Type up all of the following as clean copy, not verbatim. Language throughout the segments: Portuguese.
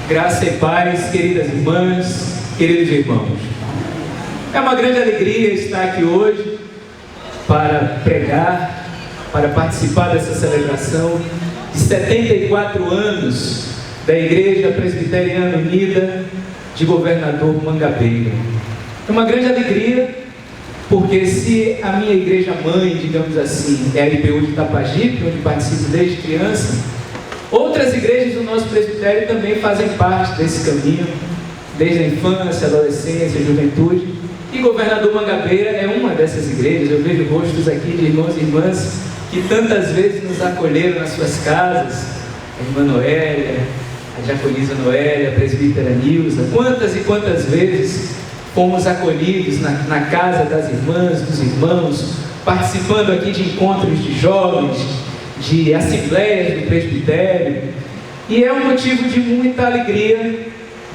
Graça e paz, queridas irmãs, queridos irmãos. É uma grande alegria estar aqui hoje para pregar, para participar dessa celebração de 74 anos da Igreja Presbiteriana Unida de Governador Mangabeira. É uma grande alegria porque se a minha igreja mãe, digamos assim, é a IPU de Itapajipe, onde participo desde criança, outras igrejas do nosso presbitério também fazem parte desse caminho, desde a infância, adolescência, juventude. E Governador Mangabeira é uma dessas igrejas. Eu vejo rostos aqui de irmãos e irmãs que tantas vezes nos acolheram nas suas casas. A irmã Noélia, a diaconisa Noélia, a presbítera Nilza. Quantas e quantas vezes fomos acolhidos na casa das irmãs, dos irmãos, participando aqui de encontros de jovens, de assembleias do presbitério. E é um motivo de muita alegria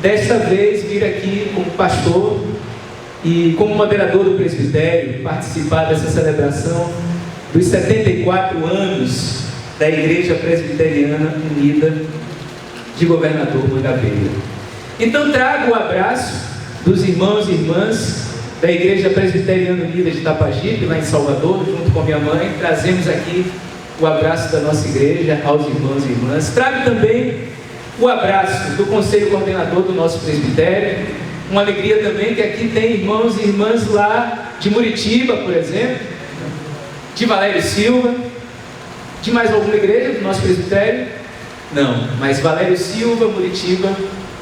desta vez vir aqui como pastor e como moderador do presbitério participar dessa celebração dos 74 anos da Igreja Presbiteriana Unida de Governador Mangabeira. Então trago o abraço dos irmãos e irmãs da Igreja Presbiteriana Unida de Itapajipe, lá em Salvador, junto com minha mãe. Trazemos aqui o abraço da nossa igreja aos irmãos e irmãs. Trago também o abraço do Conselho Coordenador do nosso presbitério. Uma alegria também que aqui tem irmãos e irmãs lá de Muritiba, por exemplo, de Valério Silva, de mais alguma igreja do nosso presbitério? Não, mas Valério Silva, Muritiba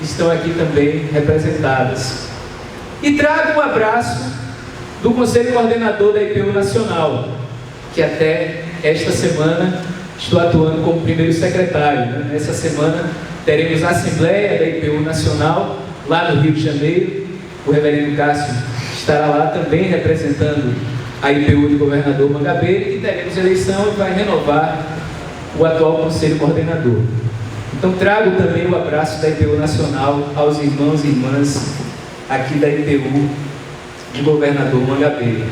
estão aqui também representadas. E trago o abraço do Conselho Coordenador da IPU Nacional, que até esta semana estou atuando como primeiro secretário. Nessa semana teremos a Assembleia da IPU Nacional, lá no Rio de Janeiro. O reverendo Cássio estará lá também representando a IPU de Governador Mangabeira, e teremos eleição e vai renovar o atual Conselho Coordenador. Então trago também o abraço da IPU Nacional aos irmãos e irmãs aqui da IPU de Governador Mangabeira.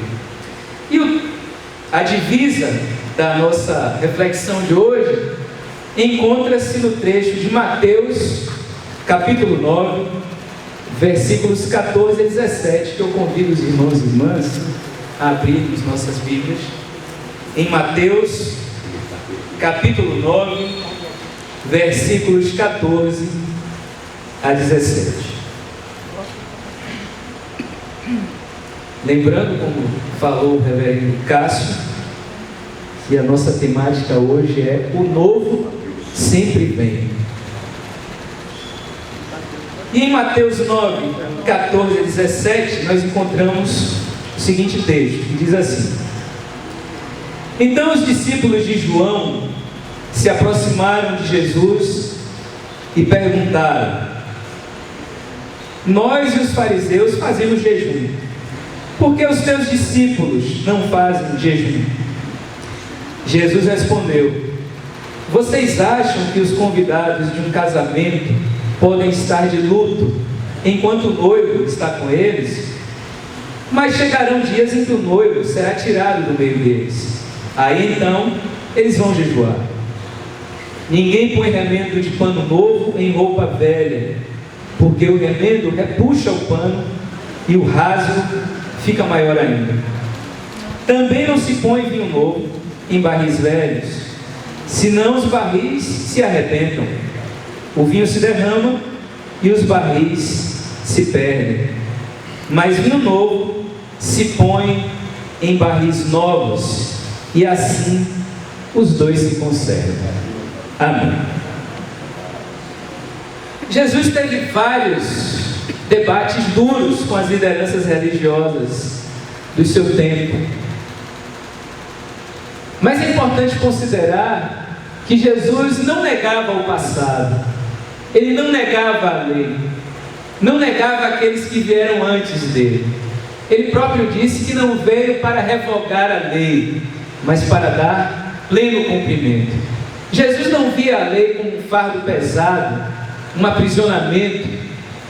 E a divisa da nossa reflexão de hoje encontra-se no trecho de Mateus, capítulo 9, versículos 14 a 17, que eu convido os irmãos e irmãs a abrirmos nossas Bíblias. Em Mateus, capítulo 9, versículos 14 a 17. Lembrando, como falou o reverendo Cássio, que a nossa temática hoje é o novo sempre vem. E em Mateus 9, 14 a 17, nós encontramos o seguinte texto, que diz assim: Então os discípulos de João se aproximaram de Jesus e perguntaram: Nós e os fariseus fazemos jejum, por que os teus discípulos não fazem jejum? Jesus respondeu: Vocês acham que os convidados de um casamento podem estar de luto enquanto o noivo está com eles? Mas chegarão dias em que o noivo será tirado do meio deles. Aí então eles vão jejuar. Ninguém põe remendo de pano novo em roupa velha, porque o remendo repuxa o pano e o rasgo fica maior ainda. Também não se põe vinho novo em barris velhos, senão os barris se arrebentam. O vinho se derrama e os barris se perdem. Mas vinho novo se põe em barris novos, e assim os dois se conservam. Amém. Jesus teve vários debates duros com as lideranças religiosas do seu tempo. Mas é importante considerar que Jesus não negava o passado, ele não negava a lei, não negava aqueles que vieram antes dele. Ele próprio disse que não veio para revogar a lei, mas para dar pleno cumprimento. Jesus não via a lei como um fardo pesado, um aprisionamento,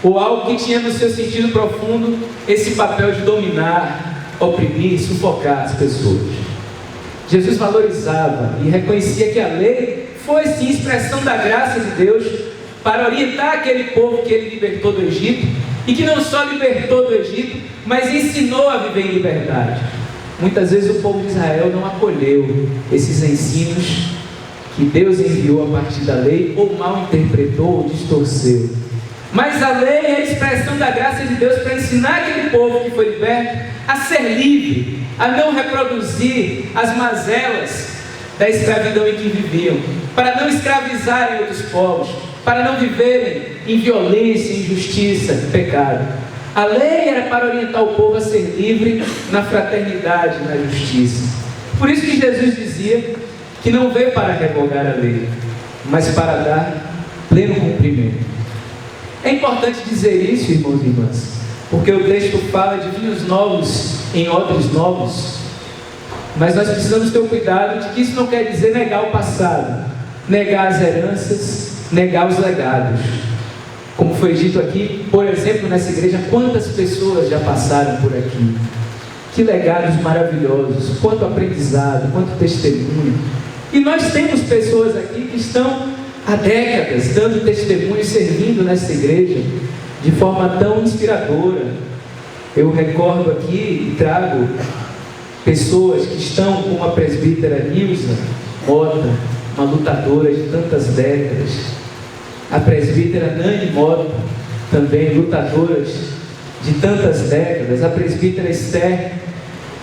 ou algo que tinha no seu sentido profundo esse papel de dominar, oprimir, sufocar as pessoas. Jesus valorizava e reconhecia que a lei foi sim expressão da graça de Deus para orientar aquele povo que ele libertou do Egito, e que não só libertou do Egito, mas ensinou a viver em liberdade. Muitas vezes o povo de Israel não acolheu esses ensinos que Deus enviou a partir da lei, ou mal interpretou ou distorceu. Mas a lei é a expressão da graça de Deus para ensinar aquele povo que foi liberto a ser livre, a não reproduzir as mazelas da escravidão em que viviam, para não escravizarem outros povos, para não viverem em violência, injustiça, pecado. A lei era para orientar o povo a ser livre na fraternidade, na justiça. Por isso que Jesus dizia que não veio para revogar a lei, mas para dar pleno cumprimento. É importante dizer isso, irmãos e irmãs, porque o texto fala de vinhos novos em odres novos, mas nós precisamos ter o cuidado de que isso não quer dizer negar o passado, negar as heranças, negar os legados. Como foi dito aqui, por exemplo, nessa igreja, quantas pessoas já passaram por aqui? Que legados maravilhosos, quanto aprendizado, quanto testemunho. E nós temos pessoas aqui que estão há décadas dando testemunho, servindo nessa igreja de forma tão inspiradora. Eu recordo aqui e trago pessoas que estão como a presbítera Nilza Mota, uma lutadora de tantas décadas, a presbítera Nani Mota, também lutadoras de tantas décadas, a presbítera Esther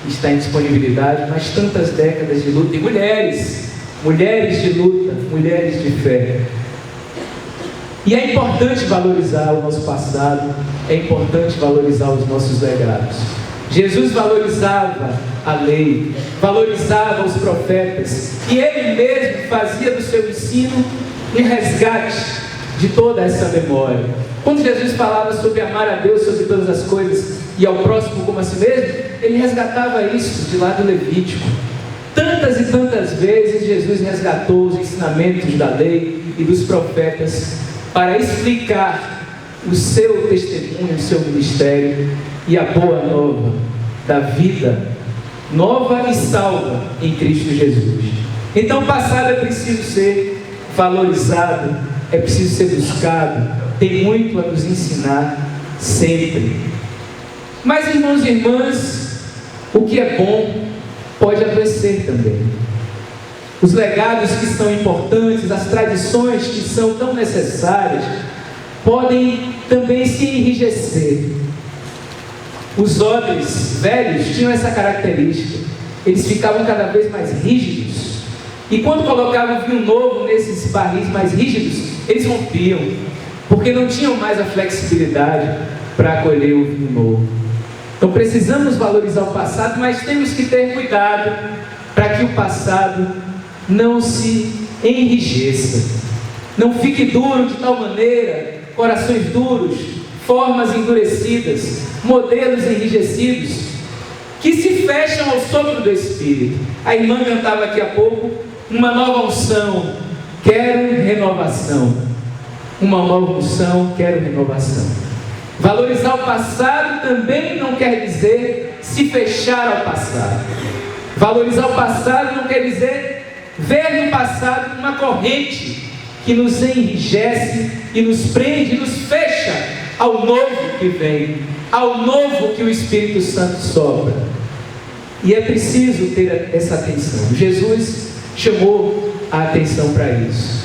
está em disponibilidade, mas tantas décadas de luta, e mulheres de luta, mulheres de fé. E é importante valorizar o nosso passado, é importante valorizar os nossos legados. Jesus valorizava a lei, valorizava os profetas, e ele mesmo fazia do seu ensino um resgate de toda essa memória. Quando Jesus falava sobre amar a Deus sobre todas as coisas e ao próximo como a si mesmo, ele resgatava isso de lá do Levítico. Tantas e tantas vezes Jesus resgatou os ensinamentos da lei e dos profetas para explicar o seu testemunho, o seu ministério e a boa nova da vida nova e salva em Cristo Jesus. Então o passado é preciso ser valorizado, é preciso ser buscado, tem muito a nos ensinar sempre. Mas, irmãos e irmãs, o que é bom pode adoecer também. Os legados que são importantes, as tradições que são tão necessárias, podem também se enrijecer. Os odres velhos tinham essa característica, eles ficavam cada vez mais rígidos, e quando colocavam vinho novo nesses barris mais rígidos, eles rompiam, porque não tinham mais a flexibilidade para acolher o vinho novo. Então precisamos valorizar o passado, mas temos que ter cuidado para que o passado não se enrijeça, não fique duro de tal maneira, corações duros, formas endurecidas, modelos enrijecidos, que se fecham ao sopro do Espírito. A irmã cantava aqui há pouco, uma nova unção, quero renovação. Uma nova unção, quero renovação. Valorizar o passado também não quer dizer se fechar ao passado. Valorizar o passado não quer dizer ver no passado uma corrente que nos enrijece e nos prende, nos fecha ao novo que vem, ao novo que o Espírito Santo sopra. E é preciso ter essa atenção. Jesus chamou a atenção para isso,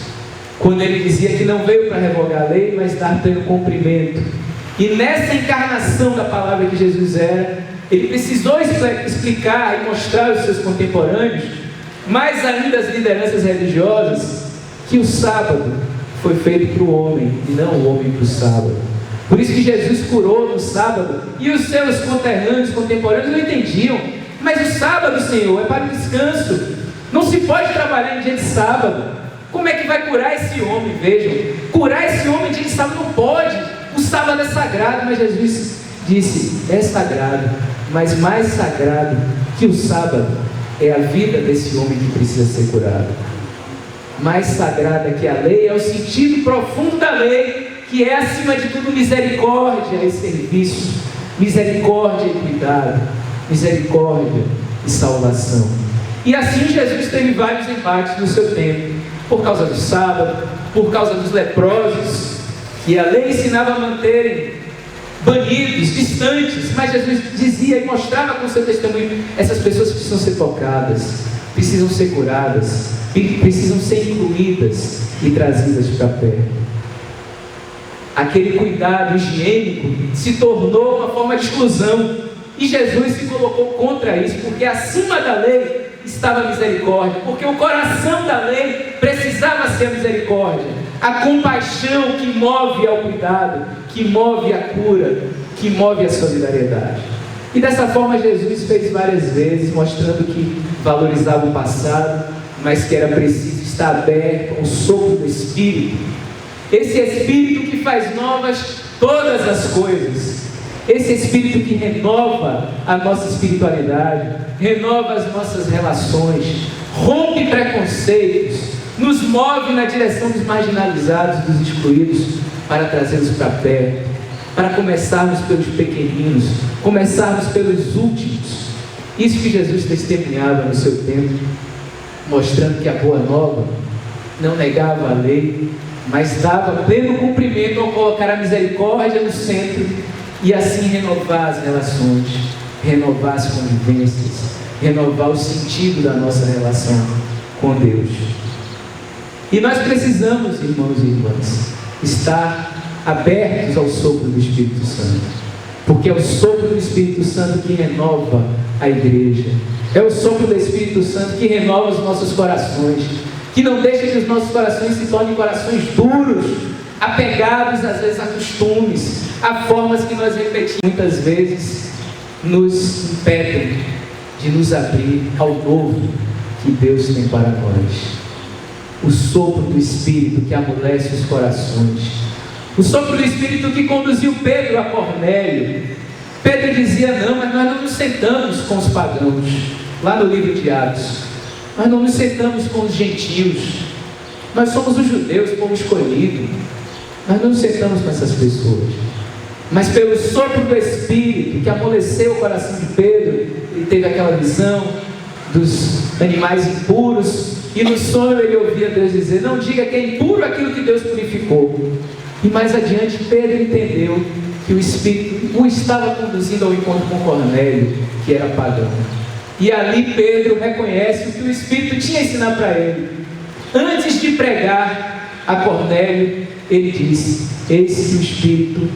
quando ele dizia que não veio para revogar a lei, mas dar pleno cumprimento. E nessa encarnação da palavra que Jesus era, ele precisou explicar e mostrar aos seus contemporâneos, mais ainda as lideranças religiosas, que o sábado foi feito para o homem e não o homem para o sábado. Por isso que Jesus curou no sábado, e os seus contemporâneos não entendiam. Mas o sábado, Senhor, é para o descanso, não se pode trabalhar em dia de sábado. Como é que vai curar esse homem? Vejam, curar esse homem em dia de sábado não pode. O sábado é sagrado, mas Jesus disse, é sagrado, mas mais sagrado que o sábado é a vida desse homem que precisa ser curado. Mais sagrada que a lei é o sentido profundo da lei, que é acima de tudo misericórdia e serviço, misericórdia e cuidado, misericórdia e salvação. E assim Jesus teve vários embates no seu tempo, por causa do sábado, por causa dos leprosos, e a lei ensinava a manterem banidos, distantes, mas Jesus dizia e mostrava com seu testemunho: essas pessoas precisam ser tocadas, precisam ser curadas, precisam ser incluídas e trazidas para perto. Aquele cuidado higiênico se tornou uma forma de exclusão, e Jesus se colocou contra isso, porque acima da lei estava a misericórdia, porque o coração da lei precisava ser a misericórdia, a compaixão que move ao cuidado, que move a cura, que move a solidariedade. E dessa forma Jesus fez várias vezes, mostrando que valorizava o passado, mas que era preciso estar aberto ao sopro do Espírito, esse Espírito que faz novas todas as coisas, esse Espírito que renova a nossa espiritualidade, renova as nossas relações, rompe preconceitos, nos move na direção dos marginalizados, dos excluídos, para trazê-los para perto, para começarmos pelos pequeninos, começarmos pelos últimos. Isso que Jesus testemunhava no seu tempo, mostrando que a boa nova não negava a lei, mas dava pleno cumprimento ao colocar a misericórdia no centro e assim renovar as relações, renovar as convivências, renovar o sentido da nossa relação com Deus. E nós precisamos, irmãos e irmãs, estar abertos ao sopro do Espírito Santo, porque é o sopro do Espírito Santo que renova a igreja, é o sopro do Espírito Santo que renova os nossos corações, que não deixa que os nossos corações se tornem corações duros, apegados às vezes a costumes, a formas que nós repetimos, muitas vezes nos impedem de nos abrir ao novo que Deus tem para nós. O sopro do Espírito que amolece os corações, o sopro do Espírito que conduziu Pedro a Cornélio. Pedro dizia: não, mas nós não nos sentamos com os pagãos, lá no livro de Atos, nós não nos sentamos com os gentios, nós somos os judeus, povo escolhido, nós não nos sentamos com essas pessoas. Mas pelo sopro do Espírito que amoleceu o coração de Pedro, ele teve aquela visão dos animais impuros, e no sonho ele ouvia Deus dizer: não diga que é impuro aquilo que Deus purificou. E mais adiante Pedro entendeu que o Espírito o estava conduzindo ao encontro com Cornélio, que era pagão. E ali Pedro reconhece o que o Espírito tinha ensinado para ele. Antes de pregar a Cornélio, ele disse: eis que o Espírito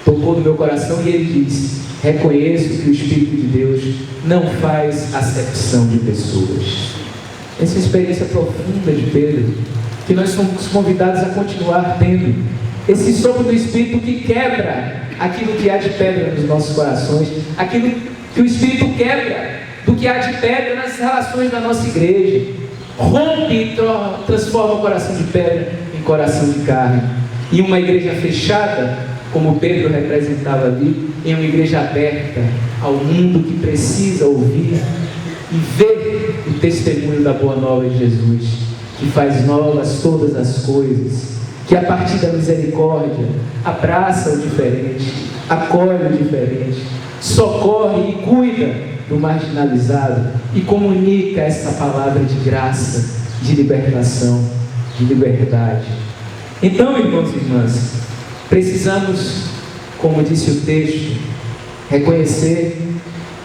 tocou no meu coração, e ele disse: reconheço que o Espírito de Deus não faz acepção de pessoas. Essa experiência profunda de Pedro, que nós somos convidados a continuar tendo, esse sopro do Espírito que quebra aquilo que há de pedra nos nossos corações, aquilo que o Espírito quebra do que há de pedra nas relações da nossa igreja, rompe e transforma o coração de pedra em coração de carne. E uma igreja fechada, como Pedro representava ali, em uma igreja aberta ao mundo que precisa ouvir e ver o testemunho da boa nova de Jesus, que faz novas todas as coisas, que a partir da misericórdia abraça o diferente, acolhe o diferente, socorre e cuida do marginalizado e comunica essa palavra de graça, de libertação, de liberdade. Então, irmãos e irmãs, precisamos, como disse o texto, reconhecer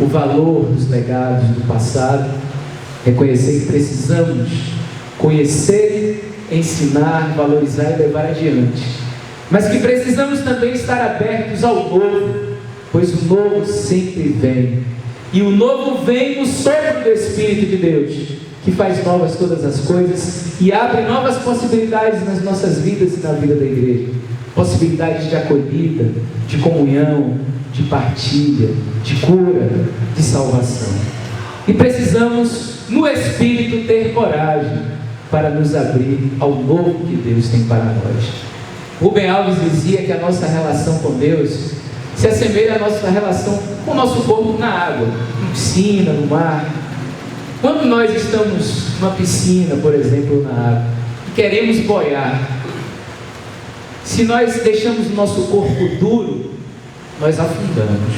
o valor dos legados do passado, reconhecer que precisamos conhecer, ensinar, valorizar e levar adiante, mas que precisamos também estar abertos ao novo, pois o novo sempre vem, e o novo vem no sopro do Espírito de Deus, que faz novas todas as coisas e abre novas possibilidades nas nossas vidas e na vida da igreja, possibilidades de acolhida, de comunhão, de partilha, de cura, de salvação. E precisamos no Espírito ter coragem para nos abrir ao novo que Deus tem para nós. Rubem Alves dizia que a nossa relação com Deus se assemelha à nossa relação com o nosso corpo na água, na piscina, no mar. Quando nós estamos numa piscina, por exemplo, na água, e queremos boiar, se nós deixamos o nosso corpo duro, nós afundamos.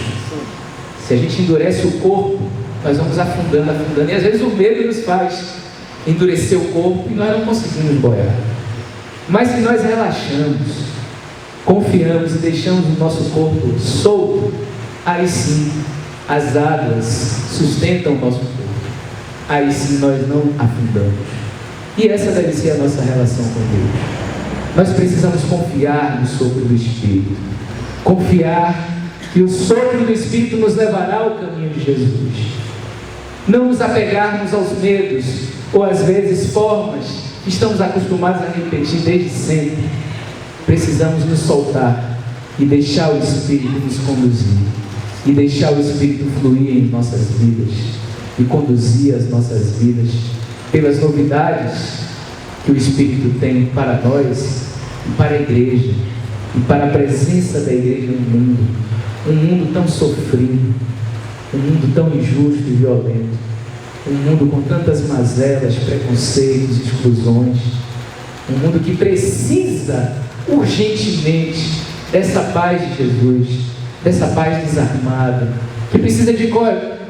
Se a gente endurece o corpo, nós vamos afundando, afundando, e às vezes o medo nos faz endurecer o corpo e nós não conseguimos boiar. Mas se nós relaxamos, confiamos e deixamos o nosso corpo solto, aí sim as águas sustentam o nosso corpo. Aí sim nós não afundamos. E essa deve ser a nossa relação com Deus. Nós precisamos confiar no sopro do Espírito. Confiar que o sopro do Espírito nos levará ao caminho de Jesus. Não nos apegarmos aos medos ou às vezes formas que estamos acostumados a repetir desde sempre. Precisamos nos soltar e deixar o Espírito nos conduzir. E deixar o Espírito fluir em nossas vidas e conduzir as nossas vidas pelas novidades que o Espírito tem para nós e para a igreja e para a presença da igreja no mundo. Um mundo tão sofrido, um mundo tão injusto e violento, um mundo com tantas mazelas, preconceitos, exclusões, um mundo que precisa urgentemente dessa paz de Jesus, dessa paz desarmada, que precisa de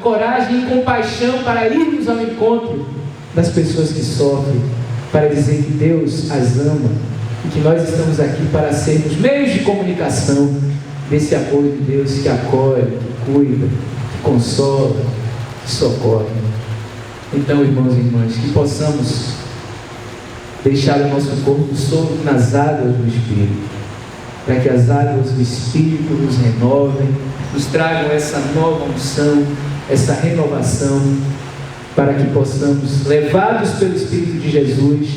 coragem e compaixão para irmos ao encontro das pessoas que sofrem, para dizer que Deus as ama e que nós estamos aqui para sermos meios de comunicação desse apoio de Deus que acolhe, que cuida, que consola, que socorre. Então, irmãos e irmãs, que possamos deixar o nosso corpo solto nas águas do Espírito, para que as águas do Espírito nos renovem, nos tragam essa nova unção, essa renovação, para que possamos, levados pelo Espírito de Jesus,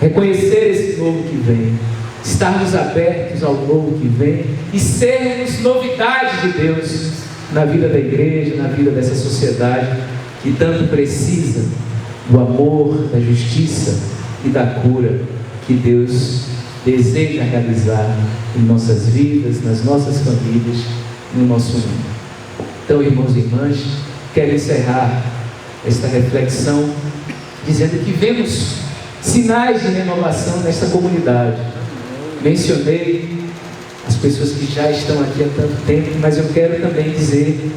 reconhecer esse novo que vem, estarmos abertos ao novo que vem e sermos novidade de Deus na vida da igreja, na vida dessa sociedade que tanto precisa do amor, da justiça e da cura que Deus deseja realizar em nossas vidas, nas nossas famílias, no nosso mundo. Então, irmãos e irmãs, quero encerrar esta reflexão dizendo que vemos sinais de renovação nesta comunidade. Mencionei as pessoas que já estão aqui há tanto tempo, mas eu quero também dizer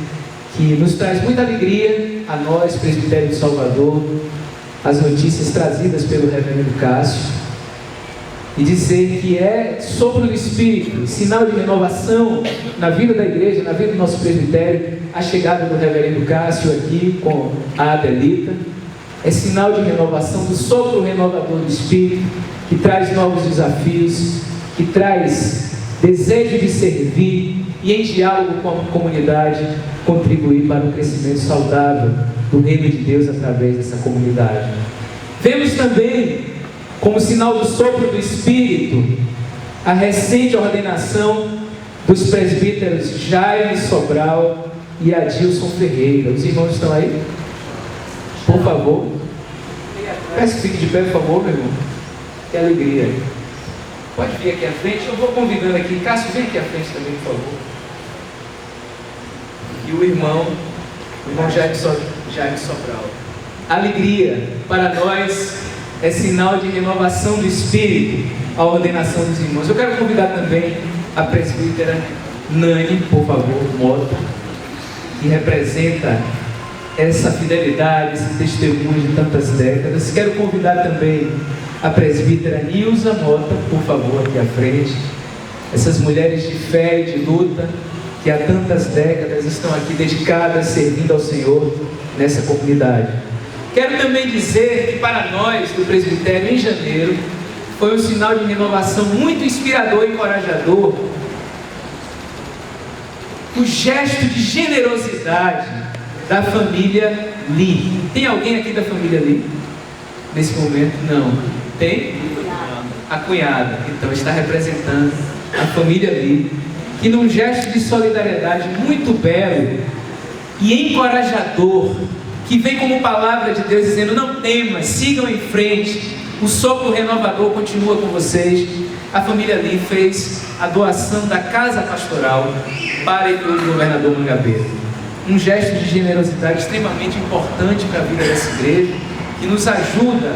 que nos traz muita alegria a nós, Presbitério de Salvador, as notícias trazidas pelo reverendo Cássio, e dizer que é sopro do Espírito, sinal de renovação na vida da igreja, na vida do nosso presbitério, a chegada do reverendo Cássio aqui com a Adelita. É sinal de renovação, do sopro renovador do Espírito, que traz novos desafios, que traz desejo de servir e, em diálogo com a comunidade, contribuir para o crescimento saudável do reino de Deus através dessa comunidade. Vemos também, como sinal do sopro do Espírito, a recente ordenação dos presbíteros Jaime Sobral e Adilson Ferreira. Os irmãos estão aí? Por favor. Peço que fique de pé, por favor, meu irmão. Que alegria. Pode vir aqui à frente. Eu vou convidando aqui. Cássio, vem aqui à frente também, por favor. E o irmão Jaime Sobral. Alegria para nós é sinal de renovação do Espírito, a ordenação dos irmãos. Eu quero convidar também a presbítera Nani, por favor, Mota, que representa essa fidelidade, esse testemunho de tantas décadas. Quero convidar também a presbítera Nilza Mota, por favor, aqui à frente. Essas mulheres de fé e de luta, que há tantas décadas estão aqui dedicadas, servindo ao Senhor nessa comunidade. Quero também dizer que para nós, do presbitério, em janeiro, foi um sinal de renovação muito inspirador e encorajador o gesto de generosidade da família Lee. Tem alguém aqui da família Lee? Nesse momento? Não. Tem? A cunhada. Então está representando a família Lee, que num gesto de solidariedade muito belo e encorajador, que vem como palavra de Deus dizendo: não temas, sigam em frente, o sopro renovador continua com vocês. A família Lee fez a doação da casa pastoral para o governador Mangabeira. Um gesto de generosidade extremamente importante para a vida dessa igreja, que nos ajuda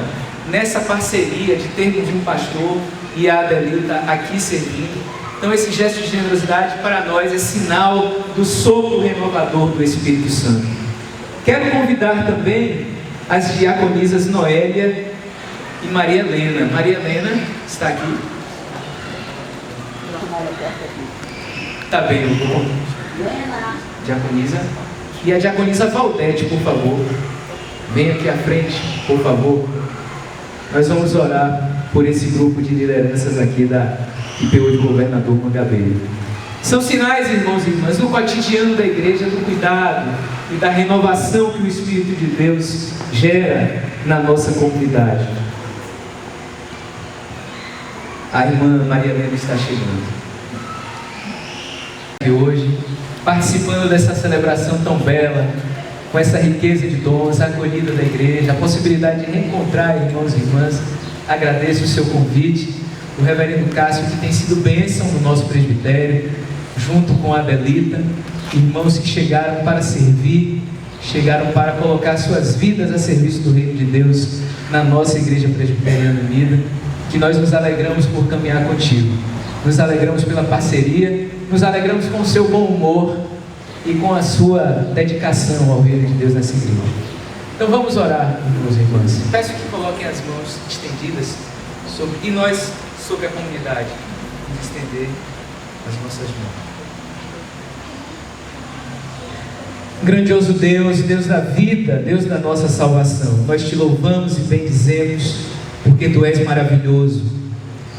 nessa parceria de termos um pastor e a Adelita aqui servindo. Então esse gesto de generosidade para nós é sinal do sopro renovador do Espírito Santo. Quero convidar também as diaconisas Noélia e Maria Helena. Maria Helena está aqui. Está bem, eu vou. Diaconisa. E a diaconisa Valdete, por favor. Venha aqui à frente, por favor. Nós vamos orar por esse grupo de lideranças aqui da IPO de Governador Mangabeira. São sinais, irmãos e irmãs, no cotidiano da igreja, do cuidado e da renovação que o Espírito de Deus gera na nossa comunidade. A irmã Maria Helena está chegando. E hoje, participando dessa celebração tão bela, com essa riqueza de dons, a acolhida da igreja, a possibilidade de reencontrar irmãos e irmãs, agradeço o seu convite, o reverendo Cássio, que tem sido bênção no nosso presbitério, junto com a Adelita, irmãos que chegaram para servir, chegaram para colocar suas vidas a serviço do reino de Deus na nossa igreja presbiteriana unida, que nós nos alegramos por caminhar contigo, nos alegramos pela parceria, nos alegramos com o seu bom humor e com a sua dedicação ao reino de Deus nessa igreja. Então vamos orar, meus irmãos. Peço que coloquem as mãos estendidas e nós, sobre a comunidade, vamos estender as nossas mãos. Grandioso Deus, Deus da vida, Deus da nossa salvação, nós te louvamos e bendizemos porque tu és maravilhoso.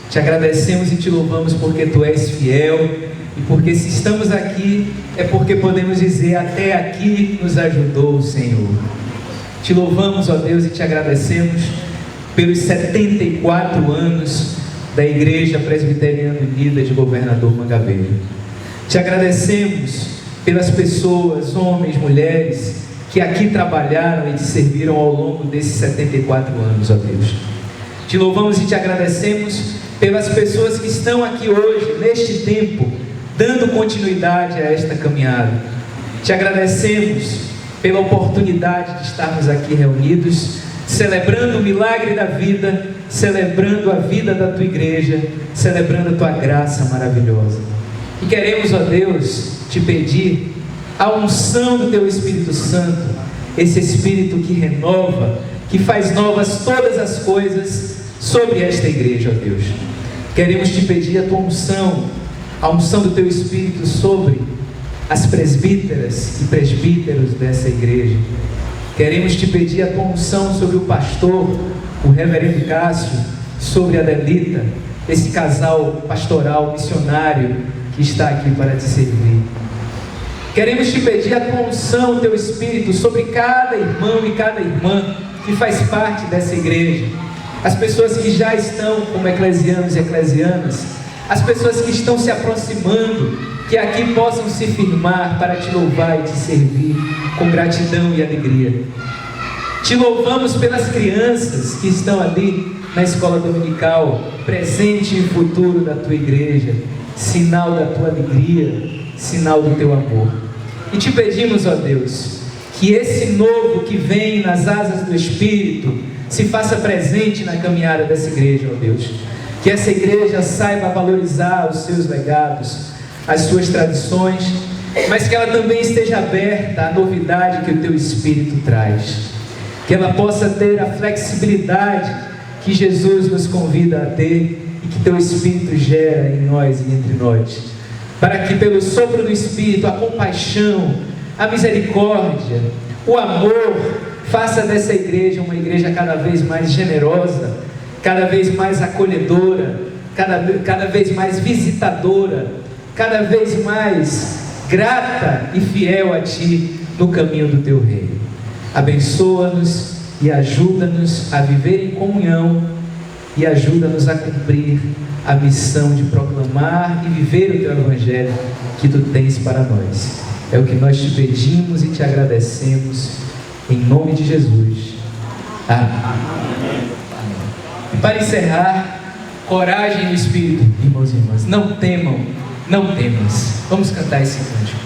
Te agradecemos e te louvamos porque tu és fiel. E porque se estamos aqui, é porque podemos dizer, até aqui nos ajudou o Senhor. Te louvamos, ó Deus, e te agradecemos pelos 74 anos da Igreja Presbiteriana Unida de Governador Mangabeira. Te agradecemos pelas pessoas, homens, mulheres, que aqui trabalharam e te serviram ao longo desses 74 anos, ó Deus. Te louvamos e te agradecemos pelas pessoas que estão aqui hoje, neste tempo, dando continuidade a esta caminhada. Te agradecemos pela oportunidade de estarmos aqui reunidos, celebrando o milagre da vida, celebrando a vida da tua igreja, celebrando a tua graça maravilhosa. E queremos, ó Deus, te pedir a unção do teu Espírito Santo, esse Espírito que renova, que faz novas todas as coisas sobre esta igreja, ó Deus. Queremos te pedir a tua unção, a unção do teu Espírito sobre as presbíteras e presbíteros dessa igreja. Queremos te pedir a tua unção sobre o pastor, o reverendo Cássio, sobre a Adelita, esse casal pastoral missionário que está aqui para te servir. Queremos te pedir a tua unção, o teu Espírito, sobre cada irmão e cada irmã que faz parte dessa igreja. As pessoas que já estão como eclesianos e eclesianas, as pessoas que estão se aproximando, que aqui possam se firmar para te louvar e te servir com gratidão e alegria. Te louvamos pelas crianças que estão ali na escola dominical, presente e futuro da tua igreja, sinal da tua alegria, sinal do teu amor. E te pedimos, ó Deus, que esse novo que vem nas asas do Espírito se faça presente na caminhada dessa igreja, ó Deus. Que essa igreja saiba valorizar os seus legados, as suas tradições, mas que ela também esteja aberta à novidade que o teu Espírito traz. Que ela possa ter a flexibilidade que Jesus nos convida a ter e que teu Espírito gera em nós e entre nós. Para que pelo sopro do Espírito, a compaixão, a misericórdia, o amor, faça dessa igreja uma igreja cada vez mais generosa, cada vez mais acolhedora, cada vez mais visitadora, cada vez mais grata e fiel a Ti no caminho do Teu reino. Abençoa-nos e ajuda-nos a viver em comunhão e ajuda-nos a cumprir a missão de proclamar e viver o Teu Evangelho que Tu tens para nós. É o que nós te pedimos e te agradecemos em nome de Jesus. Amém. E para encerrar, coragem no Espírito, irmãos e irmãs. Não temam, não temas. Vamos cantar esse cântico.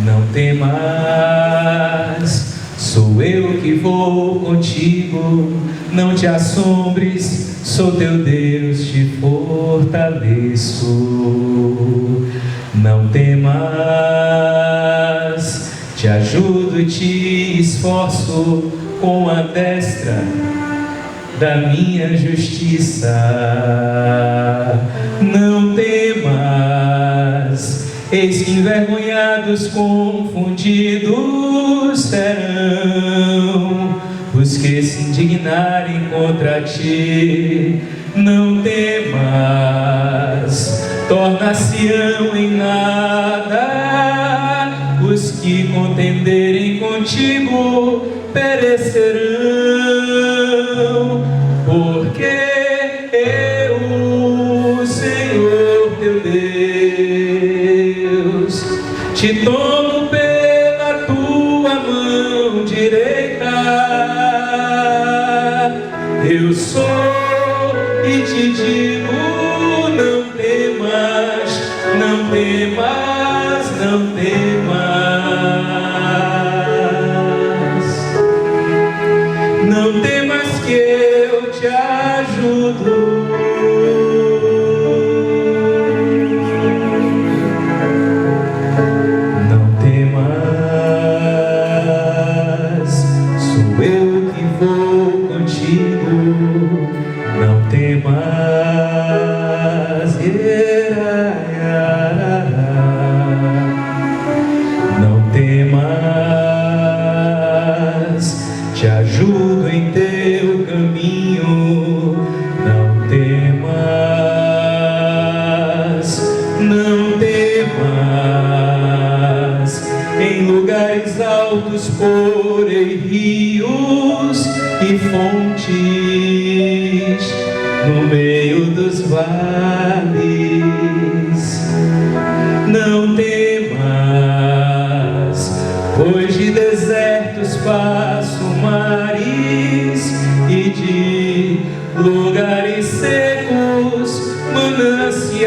Não temas, sou eu que vou contigo. Não te assombres, sou teu Deus, te fortaleço. Não temas, te ajudo e te esforço com a destra da minha justiça. Não temas, eis que envergonhados, confundidos serão os que se indignarem contra ti. Não temas, tornar-se-ão em nada os que contenderem contigo, perecerão, porque eu, o Senhor teu Deus, te tomo pela tua mão direita. Eu sou e te digo: não temas, não temas, não temas. Não temas que eu te ajudo. Não temas, sou eu que vou contigo. Não temas, não temas, te ajudo em teu caminho. Não temas, não temas, em lugares altos porei rios e fontes, no meio dos vales. Não temas, pois de desertos faço mares e de lugares secos mananciais,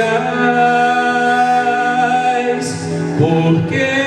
porque